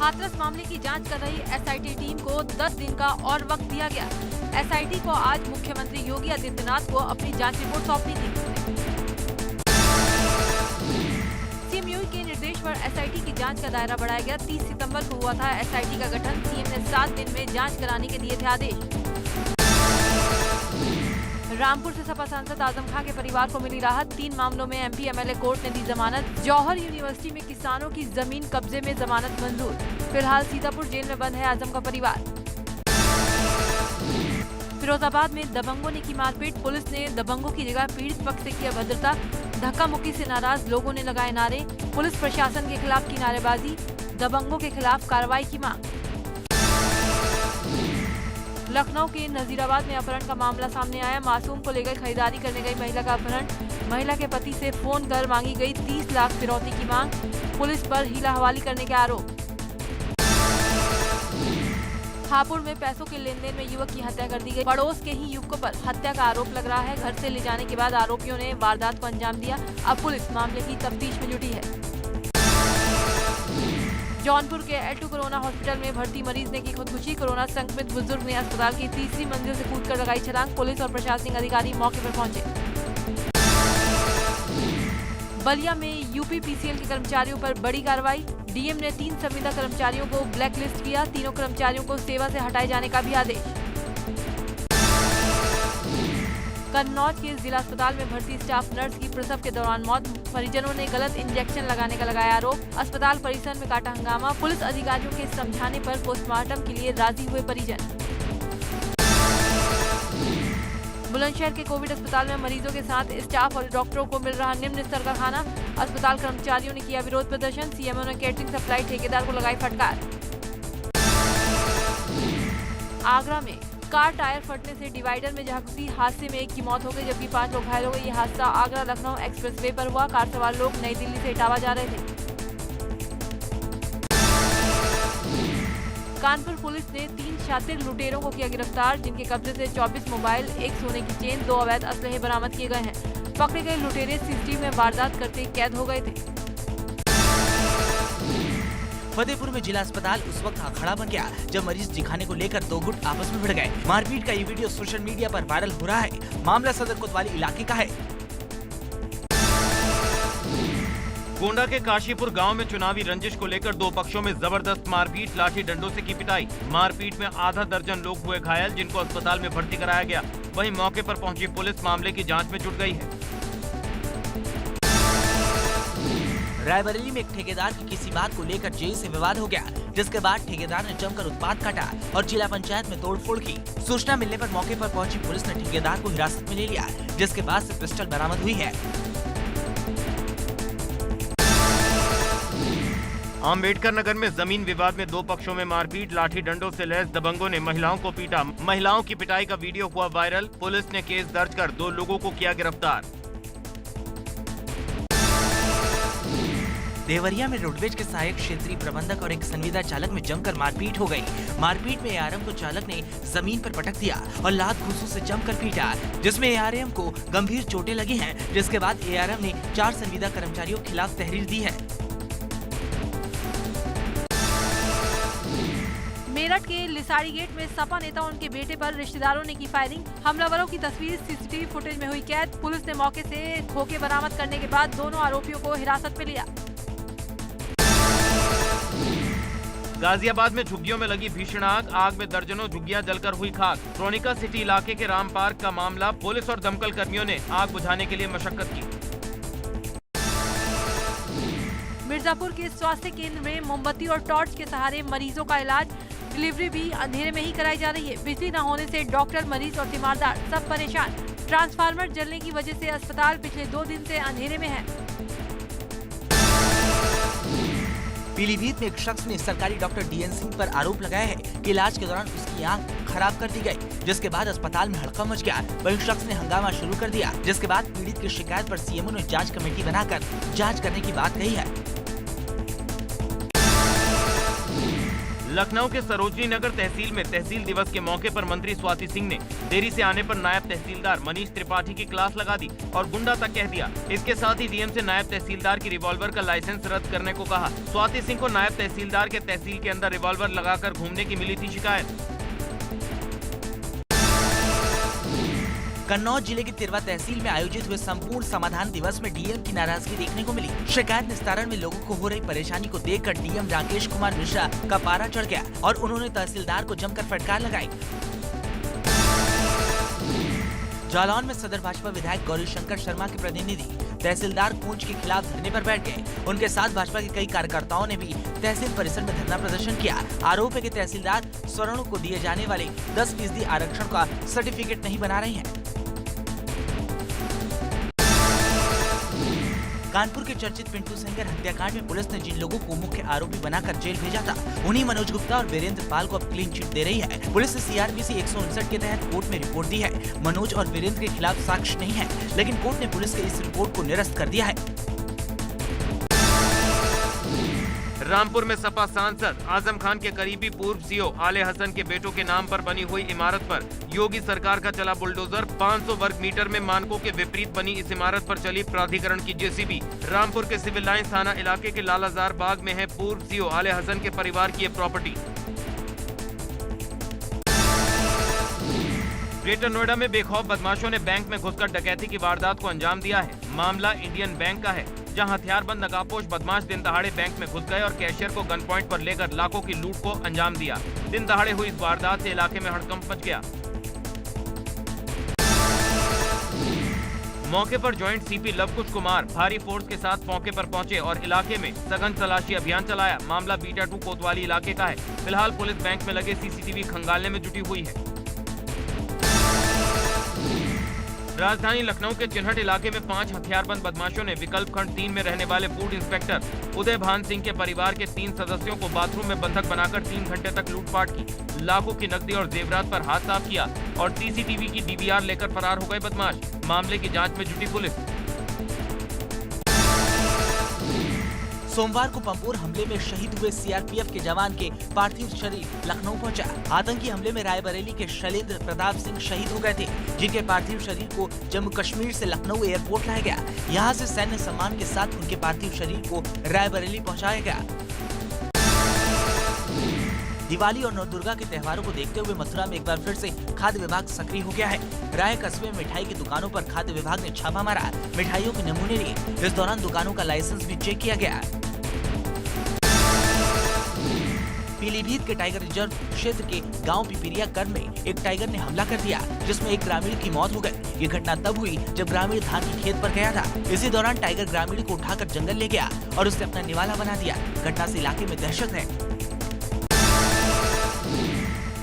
हाथरस मामले की जांच कर रही एसआईटी टीम को 10 दिन का और वक्त दिया गया। एसआईटी को आज मुख्यमंत्री योगी आदित्यनाथ को अपनी जांच रिपोर्ट सौंपनी थी। सीएम योगी के निर्देश पर एसआईटी की जांच का दायरा बढ़ाया गया। 30 सितंबर को हुआ था एसआईटी का गठन। सीएम ने 7 दिन में जांच कराने के दिए थे आदेश। रामपुर से सपा सांसद आजम खां के परिवार को मिली राहत। 3 मामलों में एमपी एमएलए कोर्ट ने दी जमानत। जौहर यूनिवर्सिटी में किसानों की जमीन कब्जे में जमानत मंजूर। फिलहाल सीतापुर जेल में बंद है आजम का परिवार। फिरोजाबाद में दबंगों ने की मारपीट। पुलिस ने दबंगों की जगह पीड़ित पक्ष से की अभद्रता। धक्का मुक्की से नाराज लोगों ने लगाए नारे। पुलिस प्रशासन के खिलाफ की नारेबाजी। दबंगों के खिलाफ कार्रवाई की मांग। लखनऊ के नजीराबाद में अपहरण का मामला सामने आया। मासूम को लेकर खरीदारी करने गई महिला का अपहरण। महिला के पति से फोन कर मांगी गई 30 लाख फिरौती की मांग। पुलिस पर हीला हवाली करने के आरोप। हापुड़ में पैसों के लेन देन में युवक की हत्या कर दी गई। पड़ोस के ही युवकों पर हत्या का आरोप लग रहा है। घर से ले जाने के बाद आरोपियों ने वारदात को अंजाम दिया। अब पुलिस मामले की तफ्तीश में जुटी है। जौनपुर के L2 कोरोना हॉस्पिटल में भर्ती मरीज ने की खुदकुशी। कोरोना संक्रमित बुजुर्ग ने अस्पताल की 3री मंजिल से कूदकर लगाई छलांग। पुलिस और प्रशासनिक अधिकारी मौके पर पहुंचे। बलिया में यूपीपीसीएल के कर्मचारियों पर बड़ी कार्रवाई। डीएम ने 3 संविदा कर्मचारियों को ब्लैकलिस्ट किया। तीनों कर्मचारियों को सेवा से हटाए जाने का भी आदेश। कन्नौज के जिला अस्पताल में भर्ती स्टाफ नर्स की प्रसव के दौरान मौत। परिजनों ने गलत इंजेक्शन लगाने का लगाया आरोप। अस्पताल परिसर में काटा हंगामा। पुलिस अधिकारियों के समझाने पर पोस्टमार्टम के लिए राजी हुए परिजन। बुलंदशहर के कोविड अस्पताल में मरीजों के साथ स्टाफ और डॉक्टरों को मिल रहा निम्न स्तर का खाना। अस्पताल कर्मचारियों ने किया विरोध प्रदर्शन। सीएमओ ने कैटरिंग सप्लाई ठेकेदार को लगाई फटकार। आगरा में कार टायर फटने से डिवाइडर में जा घुसी। हादसे में एक की मौत हो गई जबकि 5 लोग घायल हो गए। ये हादसा आगरा लखनऊ एक्सप्रेसवे पर हुआ। कार सवार लोग नई दिल्ली से इटावा जा रहे थे। कानपुर पुलिस ने 3 शातिर लुटेरों को किया गिरफ्तार, जिनके कब्जे से 24 मोबाइल, 1 सोने की चेन, 2 अवैध असलहे बरामद किए गए हैं। पकड़े गए लुटेरे सीसीटीवी में वारदात करते कैद हो गए थे। फतेहपुर में जिला अस्पताल उस वक्त अखाड़ा बन गया जब मरीज दिखाने को लेकर 2 गुट आपस में भिड़ गए। मारपीट का ये वीडियो सोशल मीडिया पर वायरल हो रहा है। मामला सदर कोतवाली इलाके का है। गोंडा के काशीपुर गांव में चुनावी रंजिश को लेकर 2 पक्षों में जबरदस्त मारपीट। लाठी डंडों से की पिटाई। मारपीट में आधा दर्जन लोग हुए घायल, जिनको अस्पताल में भर्ती कराया गया। वहीं मौके पर पहुंची पुलिस मामले की जांच में जुट गई है। रायबरेली में एक ठेकेदार की किसी बात को लेकर जेई से विवाद हो गया, जिसके बाद ठेकेदार ने जमकर उत्पात काटा और जिला पंचायत में तोड़फोड़ की। सूचना मिलने पर मौके पर पहुंची पुलिस ने ठेकेदार को हिरासत में ले लिया, जिसके बाद से पिस्टल बरामद हुई है। अम्बेडकर नगर में जमीन विवाद में 2 पक्षों में मारपीट। लाठी डंडों से लैस दबंगों ने महिलाओं को पीटा। महिलाओं की पिटाई का वीडियो हुआ वायरल। पुलिस ने केस दर्ज कर 2 लोगों को किया गिरफ्तार। देवरिया में रोडवेज के सहायक क्षेत्रीय प्रबंधक और एक संविदा चालक में जमकर मारपीट हो गई। मारपीट में एआरएम को चालक ने जमीन पर पटक दिया और लात घूंसों से जमकर पीटा, जिसमें एआरएम को गंभीर चोटें लगी हैं। जिसके बाद एआरएम ने 4 संविदा कर्मचारियों के खिलाफ तहरीर दी है। मेरठ के लिसाड़ी गेट में सपा नेता और उनके बेटे पर रिश्तेदारों ने की फायरिंग। हमलावरों की तस्वीर सीसीटीवी फुटेज में हुई कैद। पुलिस ने मौके से खोखे बरामद करने के बाद दोनों आरोपियों को हिरासत में लिया। गाजियाबाद में झुग्गियों में लगी भीषण आग में दर्जनों झुग्गियां जलकर हुई खाक। ट्रोनिका सिटी इलाके के राम पार्क का मामला। पुलिस और दमकल कर्मियों ने आग बुझाने के लिए मशक्कत की। मिर्जापुर के स्वास्थ्य केंद्र में मोमबत्ती और टॉर्च के सहारे मरीजों का इलाज। डिलीवरी भी अंधेरे में ही कराई जा रही है। बिजली न होने से डॉक्टर, मरीज और तीमारदार सब परेशान। ट्रांसफार्मर जलने की वजह से अस्पताल पिछले 2 दिन से अंधेरे में है। पीलीभीत में एक शख्स ने सरकारी डॉक्टर डीएन सिंह पर आरोप लगाया है कि इलाज के दौरान उसकी आंख खराब कर दी गई, जिसके बाद अस्पताल में हड़कंप मच गया। वही शख्स ने हंगामा शुरू कर दिया, जिसके बाद पीड़ित की शिकायत पर सीएमओ ने जांच कमेटी बनाकर जांच करने की बात कही है। लखनऊ के सरोजनी नगर तहसील में तहसील दिवस के मौके पर मंत्री स्वाति सिंह ने देरी से आने पर नायब तहसीलदार मनीष त्रिपाठी की क्लास लगा दी और गुंडा तक कह दिया। इसके साथ ही डीएम से नायब तहसीलदार की रिवॉल्वर का लाइसेंस रद्द करने को कहा। स्वाति सिंह को नायब तहसीलदार के तहसील के अंदर रिवॉल्वर लगाकर घूमने की मिली थी शिकायत। कन्नौज जिले की तिरवा तहसील में आयोजित हुए संपूर्ण समाधान दिवस में डीएम की नाराजगी देखने को मिली। शिकायत निस्तारण में लोगों को हो रही परेशानी को देखकर डीएम राकेश कुमार मिश्रा का पारा चढ़ गया और उन्होंने तहसीलदार को जमकर फटकार लगाई। जालौन में सदर भाजपा विधायक गौरीशंकर शर्मा के प्रतिनिधि तहसीलदार कूंज के खिलाफ धरने पर बैठ गए। उनके साथ भाजपा के कई कार्यकर्ताओं ने भी तहसील परिसर में धरना प्रदर्शन किया। आरोप है कि तहसीलदार स्वर्णों को दिए जाने वाले 10% आरक्षण का सर्टिफिकेट नहीं बना रही हैं। कानपुर के चर्चित पिंटू सेंगर हत्याकांड में पुलिस ने जिन लोगों को मुख्य आरोपी बनाकर जेल भेजा था, उन्हीं मनोज गुप्ता और वीरेंद्र पाल को अब क्लीन चिट दे रही है। पुलिस ने सीआरपीसी 159 के तहत कोर्ट में रिपोर्ट दी है। मनोज और वीरेंद्र के खिलाफ साक्ष्य नहीं है, लेकिन कोर्ट ने पुलिस के इस रिपोर्ट को निरस्त कर दिया है। रामपुर में सपा सांसद आजम खान के करीबी पूर्व सीओ आले हसन के बेटों के नाम पर बनी हुई इमारत पर योगी सरकार का चला बुलडोजर। 500 वर्ग मीटर में मानकों के विपरीत बनी इस इमारत पर चली प्राधिकरण की जेसीबी। रामपुर के सिविल लाइंस थाना इलाके के लालाजार बाग में है पूर्व सीओ आले हसन के परिवार की प्रॉपर्टी। ग्रेटर नोएडा में बेखौफ बदमाशों ने बैंक में घुसकर डकैती की वारदात को अंजाम दिया है। मामला इंडियन बैंक का है, जहां हथियारबंद नकाबपोश बदमाश दिन दहाड़े बैंक में घुस गए और कैशियर को गन पॉइंट पर लेकर लाखों की लूट को अंजाम दिया। दिन दहाड़े हुई इस वारदात से इलाके में हड़कंप मच गया। मौके पर जॉइंट सीपी लवकुश कुमार भारी फोर्स के साथ मौके पर पहुंचे और इलाके में सघन तलाशी अभियान चलाया। मामला बीटा 2 कोतवाली इलाके का है। फिलहाल पुलिस बैंक में लगे सीसीटीवी खंगालने में जुटी हुई है। राजधानी लखनऊ के चिन्हट इलाके में 5 हथियारबंद बदमाशों ने विकल्प खंड 3 में रहने वाले फूड इंस्पेक्टर उदय भान सिंह के परिवार के 3 सदस्यों को बाथरूम में बंधक बनाकर 3 घंटे तक लूटपाट की। लाखों की नकदी और जेवरात पर हाथ साफ किया और सीसीटीवी की डीवीआर लेकर फरार हो गए बदमाश। मामले की जांच में जुटी पुलिस। सोमवार को पंपोर हमले में शहीद हुए सीआरपीएफ के जवान के पार्थिव शरीर लखनऊ पहुंचा। आतंकी हमले में रायबरेली के शैलेंद्र प्रताप सिंह शहीद हो गए थे, जिनके पार्थिव शरीर को जम्मू कश्मीर से लखनऊ एयरपोर्ट लाया गया। यहां से सैन्य सम्मान के साथ उनके पार्थिव शरीर को रायबरेली पहुंचाया गया। दिवाली और नवदुर्गा के त्योहारों को देखते हुए मथुरा में एक बार फिर से खाद्य विभाग सक्रिय हो गया है। राय कस्बे में मिठाई की दुकानों पर खाद्य विभाग ने छापा मारा, मिठाइयों के नमूने लिए। इस दौरान दुकानों का लाइसेंस भी चेक किया गया। पीलीभीत के टाइगर रिजर्व क्षेत्र के गांव पिपरिया कर में एक टाइगर ने हमला कर दिया, जिसमें एक ग्रामीण की मौत हो गई। ये घटना तब हुई जब ग्रामीण धान के खेत पर गया था। इसी दौरान टाइगर ग्रामीण को उठाकर जंगल ले गया और उसे अपना निवाला बना दिया। घटना से इलाके में दहशत है।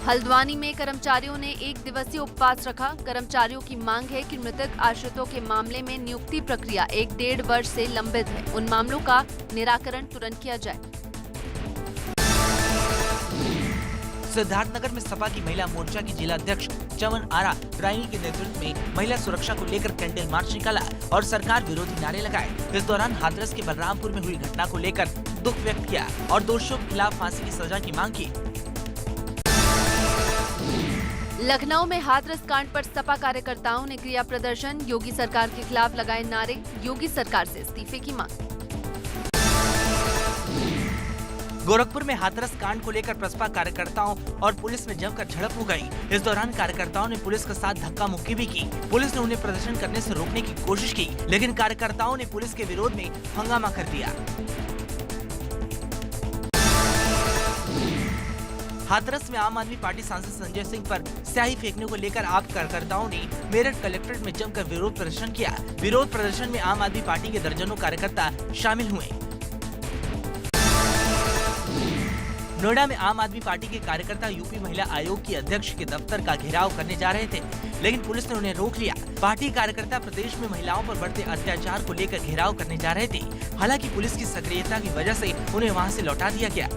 हल्द्वानी में कर्मचारियों ने 1 दिवसीय उपवास रखा। कर्मचारियों की मांग है कि मृतक आश्रितों के मामले में नियुक्ति प्रक्रिया 1-1.5 वर्ष से लंबित है। उन मामलों का निराकरण तुरंत किया जाए। सिद्धार्थनगर में सपा की महिला मोर्चा की जिला अध्यक्ष चमन आरा रानी के नेतृत्व में महिला सुरक्षा को लेकर कैंडल मार्च निकाला और सरकार विरोधी नारे लगाए। इस दौरान हाथरस के बलरामपुर में हुई घटना को लेकर दुख व्यक्त किया और दोषियों के खिलाफ फांसी की सजा की मांग की। लखनऊ में हाथरस कांड पर सपा कार्यकर्ताओं ने किया प्रदर्शन। योगी सरकार के खिलाफ लगाए नारे, योगी सरकार से इस्तीफे की मांग। गोरखपुर में हाथरस कांड को लेकर प्रसपा कार्यकर्ताओं और पुलिस में जमकर झड़प हो गई। इस दौरान कार्यकर्ताओं ने पुलिस के साथ धक्का मुक्की भी की। पुलिस ने उन्हें प्रदर्शन करने से रोकने की कोशिश की, लेकिन कार्यकर्ताओं ने पुलिस के विरोध में हंगामा कर दिया। हाथरस में आम आदमी पार्टी सांसद संजय सिंह पर स्याही फेंकने को लेकर आप कार्यकर्ताओं ने मेरठ कलेक्ट्रेट में जमकर विरोध प्रदर्शन किया। विरोध प्रदर्शन में आम आदमी पार्टी के दर्जनों कार्यकर्ता शामिल हुए। नोएडा में आम आदमी पार्टी के कार्यकर्ता यूपी महिला आयोग की अध्यक्ष के दफ्तर का घेराव करने जा रहे थे, लेकिन पुलिस ने उन्हें रोक लिया। पार्टी कार्यकर्ता प्रदेश में महिलाओं पर बढ़ते अत्याचार को लेकर घेराव करने जा रहे थे। हालांकि पुलिस की सक्रियता की वजह से उन्हें वहां से लौटा दिया गया।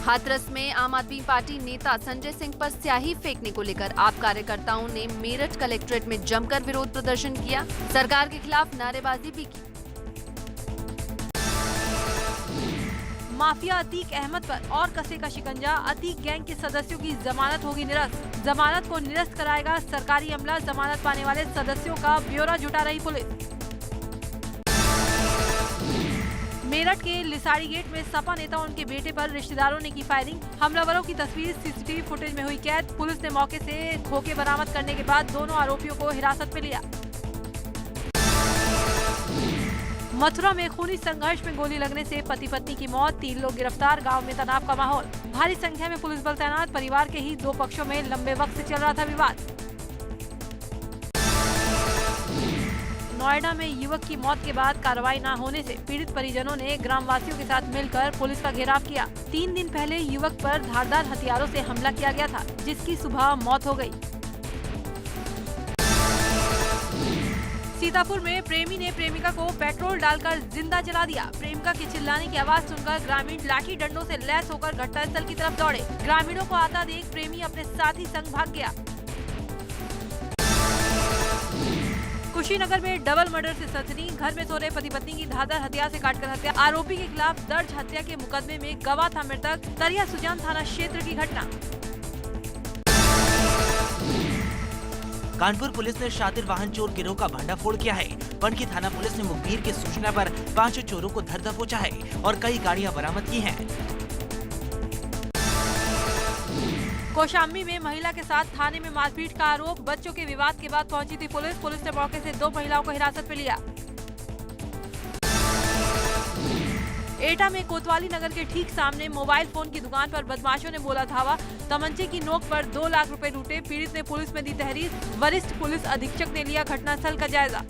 हाथरस में आम आदमी पार्टी नेता संजय सिंह पर स्याही फेंकने को लेकर आप कार्यकर्ताओं ने मेरठ कलेक्ट्रेट में जमकर विरोध प्रदर्शन किया। सरकार के खिलाफ नारेबाजी भी की। माफिया अतीक अहमद पर और कसेगा शिकंजा। अतीक गैंग के सदस्यों की जमानत होगी निरस्त। जमानत को निरस्त कराएगा सरकारी अमला। जमानत पाने वाले सदस्यों का ब्यौरा जुटा रही पुलिस। मेरठ के लिसाड़ी गेट में सपा नेता और उनके बेटे पर रिश्तेदारों ने की फायरिंग। हमलावरों की तस्वीर सीसीटीवी फुटेज में हुई कैद। पुलिस ने मौके से खोखे बरामद करने के बाद दोनों आरोपियों को हिरासत में लिया। मथुरा में खूनी संघर्ष में गोली लगने से पति पत्नी की मौत, 3 लोग गिरफ्तार। गांव में तनाव का माहौल, भारी संख्या में पुलिस बल तैनात। परिवार के ही 2 पक्षों में लंबे वक्त से चल रहा था विवाद। नोएडा में युवक की मौत के बाद कार्रवाई न होने से पीड़ित परिजनों ने ग्रामवासियों के साथ मिलकर पुलिस का घेराव किया। 3 दिन पहले युवक पर धारदार हथियारों से हमला किया गया था, जिसकी सुबह मौत हो गई। सीतापुर में प्रेमी ने प्रेमिका को पेट्रोल डालकर जिंदा जला दिया। प्रेमिका के चिल्लाने की आवाज सुनकर ग्रामीण लाठी डंडों से लैस होकर घटनास्थल की तरफ दौड़े। ग्रामीणों को आता देख प्रेमी अपने साथी संग भाग गया। कुशीनगर में डबल मर्डर से सनसनी। घर में सो रहे पति पत्नी की धारदार हथियार से काटकर हत्या। आरोपी के खिलाफ दर्ज हत्या के मुकदमे में गवाह था मृतक। तरिया सुजान थाना क्षेत्र की घटना। कानपुर पुलिस ने शातिर वाहन चोर गिरोह का भंडाफोड़ किया है। पनकी थाना पुलिस ने मुखबिर की सूचना पर 5 चोरों को धर दबोचा है और कई गाड़ियां बरामद की हैं। कौशाम्बी में महिला के साथ थाने में मारपीट का आरोप। बच्चों के विवाद के बाद पहुंची थी पुलिस। पुलिस ने मौके से 2 महिलाओं को हिरासत में लिया। एटा में कोतवाली नगर के ठीक सामने मोबाइल फोन की दुकान पर बदमाशों ने बोला धावा। तमंचे की नोक पर 2 लाख रुपए लूटे। पीड़ित ने पुलिस में दी तहरीर। वरिष्ठ पुलिस अधीक्षक ने लिया घटनास्थल का जायजा।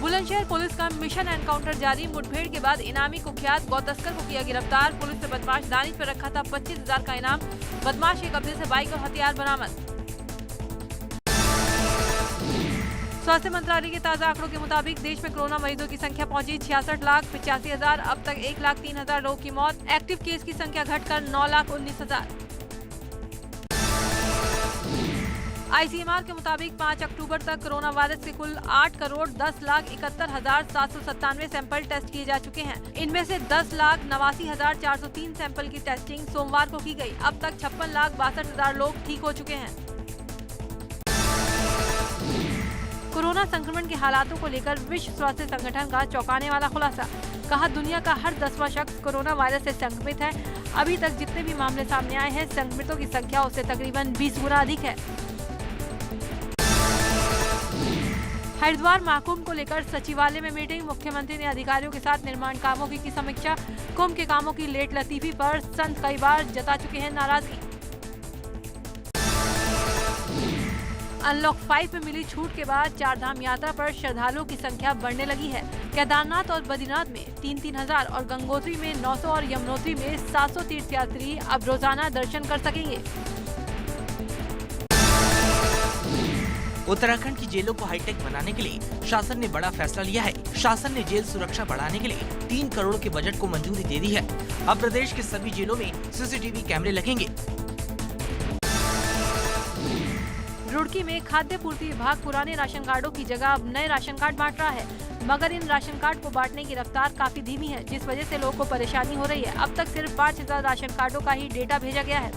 बुलंदशहर पुलिस का मिशन एनकाउंटर जारी। मुठभेड़ के बाद इनामी कुख्यात गौ तस्कर को किया गिरफ्तार। पुलिस ने बदमाश दानिश पर रखा था 25,000 का इनाम। बदमाश के कब्जे से बाइक और हथियार बरामद। स्वास्थ्य मंत्रालय के ताजा आंकड़ों के मुताबिक देश में कोरोना मरीजों की संख्या पहुंची 66,85,000। अब तक 1,03,000 लोगों की मौत। एक्टिव केस की संख्या घटकर 9,19,000। ICMR के मुताबिक 5 अक्टूबर तक कोरोना वायरस के कुल 8,10,71,797 सैंपल टेस्ट किए जा चुके हैं। इनमें से 10,89,403 सैंपल की टेस्टिंग सोमवार को की गई। अब तक 56,62,000 लोग ठीक हो चुके हैं। कोरोना संक्रमण के हालातों को लेकर विश्व स्वास्थ्य संगठन का चौंकाने वाला खुलासा। कहा, दुनिया का हर 10वां शख्स कोरोना वायरस से संक्रमित है। अभी तक जितने भी मामले सामने आए हैं, संक्रमितों की संख्या उससे तकरीबन 20 गुना अधिक है। हरिद्वार महाकुंभ को लेकर सचिवालय में मीटिंग। मुख्यमंत्री ने अधिकारियों के साथ निर्माण कामों की समीक्षा। कुंभ के कामों की लेट लतीफी पर संत कई बार जता चुके हैं नाराजगी। अनलॉक 5 में मिली छूट के बाद 4 धाम यात्रा पर श्रद्धालुओं की संख्या बढ़ने लगी है। केदारनाथ और बद्रीनाथ में 3,000 और गंगोत्री में 900 और यमुनोत्री में 700 तीर्थयात्री अब रोजाना दर्शन कर सकेंगे। उत्तराखंड की जेलों को हाईटेक बनाने के लिए शासन ने बड़ा फैसला लिया है। शासन ने जेल सुरक्षा बढ़ाने के लिए 3 करोड़ के बजट को मंजूरी दे दी है। अब प्रदेश के सभी जेलों में CCTV कैमरे लगेंगे। रुड़की में खाद्य पूर्ति विभाग पुराने राशन कार्डों की जगह अब नए राशन कार्ड बांट रहा है, मगर इन राशन कार्ड को बांटने की रफ्तार काफी धीमी है, जिस वजह से लोगों को परेशानी हो रही है। अब तक सिर्फ 5,000 राशन कार्डों का ही डेटा भेजा गया है।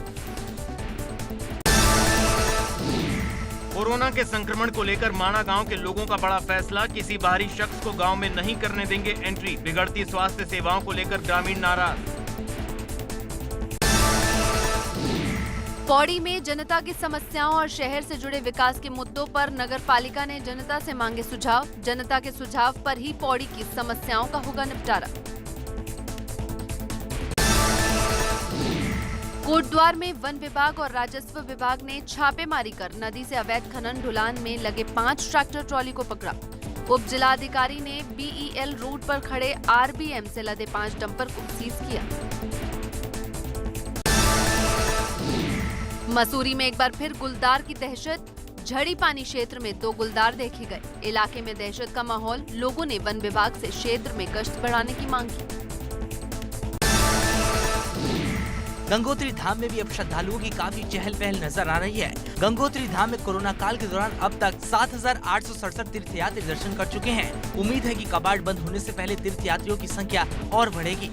कोरोना के संक्रमण को लेकर माणा गांव के लोगों का बड़ा फैसला। किसी बाहरी शख्स को गांव में नहीं करने देंगे एंट्री। बिगड़ती स्वास्थ्य सेवाओं को लेकर ग्रामीण नाराज। पौड़ी में जनता की समस्याओं और शहर से जुड़े विकास के मुद्दों पर नगर पालिका ने जनता से मांगे सुझाव। जनता के सुझाव पर ही पौड़ी की समस्याओं का होगा निपटारा। कोटद्वार में वन विभाग और राजस्व विभाग ने छापेमारी कर नदी से अवैध खनन ढुलान में लगे 5 ट्रैक्टर ट्रॉली को पकड़ा। उप जिलाधिकारी ने BEL रूट पर खड़े RBM से लदे 5 डंपर को सीज किया। मसूरी में एक बार फिर गुलदार की दहशत। झड़ी पानी क्षेत्र में 2 गुलदार देखे गए। इलाके में दहशत का माहौल। लोगों ने वन विभाग से क्षेत्र में गश्त बढ़ाने की मांग की। गंगोत्री धाम में भी अब श्रद्धालुओं की काफी चहल पहल नजर आ रही है। गंगोत्री धाम में कोरोना काल के दौरान अब तक 7,867 तीर्थयात्री दर्शन कर चुके हैं। उम्मीद है कि कपाट बंद होने से पहले तीर्थयात्रियों की संख्या और बढ़ेगी।